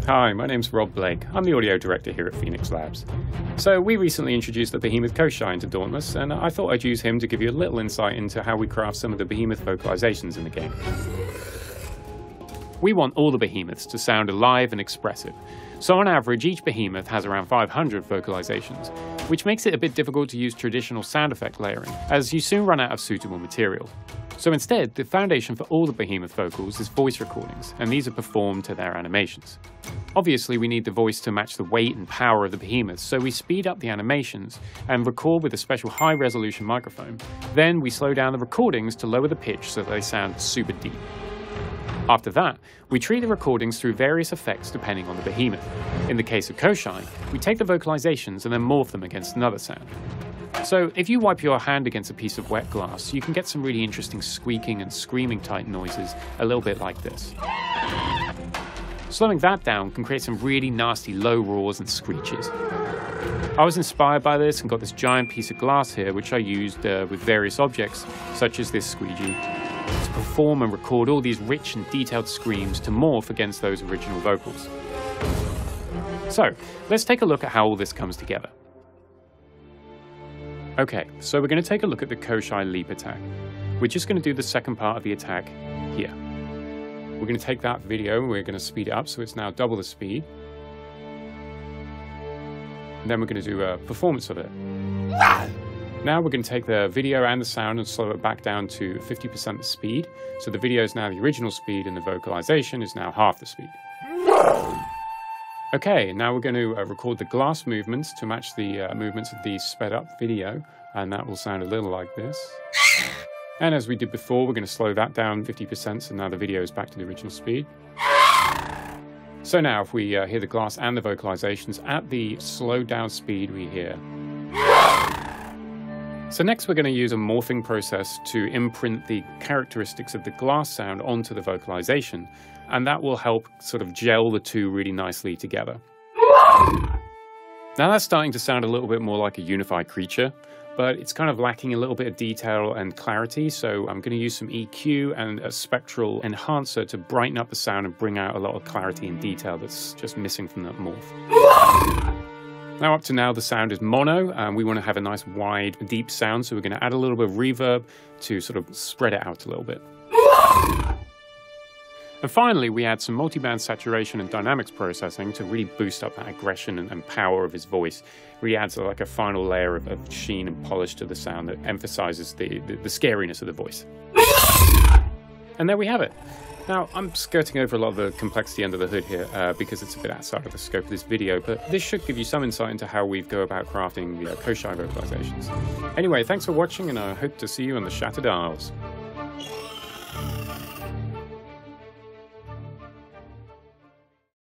Hi, my name's Rob Blake. I'm the audio director here at Phoenix Labs. So we recently introduced the Behemoth Koshai into Dauntless, and I thought I'd use him to give you a little insight into how we craft some of the Behemoth vocalizations in the game. We want all the Behemoths to sound alive and expressive. So on average, each Behemoth has around 500 vocalizations, which makes it a bit difficult to use traditional sound effect layering, as you soon run out of suitable material. So instead, the foundation for all the Behemoth vocals is voice recordings, and these are performed to their animations. Obviously, we need the voice to match the weight and power of the Behemoths, so we speed up the animations and record with a special high-resolution microphone. Then we slow down the recordings to lower the pitch so that they sound super deep. After that, we treat the recordings through various effects depending on the Behemoth. In the case of Koshai, we take the vocalizations and then morph them against another sound. So if you wipe your hand against a piece of wet glass, you can get some really interesting squeaking and screaming type noises, a little bit like this. Slowing that down can create some really nasty low roars and screeches. I was inspired by this and got this giant piece of glass here, which I used with various objects, such as this squeegee, to perform and record all these rich and detailed screams to morph against those original vocals. So, let's take a look at how all this comes together. Okay, so we're going to take a look at the Koshai leap attack. We're just going to do the second part of the attack here. We're going to take that video and we're going to speed it up so it's now double the speed. And then we're going to do a performance of it. Now we're going to take the video and the sound and slow it back down to 50% the speed. So the video is now the original speed and the vocalization is now half the speed. Okay, now we're going to record the glass movements to match the movements of the sped up video, and that will sound a little like this. And as we did before, we're going to slow that down 50%, so now the video is back to the original speed. So now if we hear the glass and the vocalizations at the slowed down speed we hear. So next we're going to use a morphing process to imprint the characteristics of the glass sound onto the vocalization, and that will help sort of gel the two really nicely together. Now that's starting to sound a little bit more like a unified creature, but it's kind of lacking a little bit of detail and clarity, so I'm going to use some EQ and a spectral enhancer to brighten up the sound and bring out a lot of clarity and detail that's just missing from that morph. Now up to now the sound is mono, and we want to have a nice wide, deep sound, so we're going to add a little bit of reverb to sort of spread it out a little bit. And finally, we add some multiband saturation and dynamics processing to really boost up that aggression and power of his voice. Really adds like a final layer of sheen and polish to the sound that emphasizes the scariness of the voice. And there we have it. Now, I'm skirting over a lot of the complexity under the hood here because it's a bit outside of the scope of this video, but this should give you some insight into how we go about crafting the Koshai vocalizations. Anyway, thanks for watching, and I hope to see you on the Shattered Isles.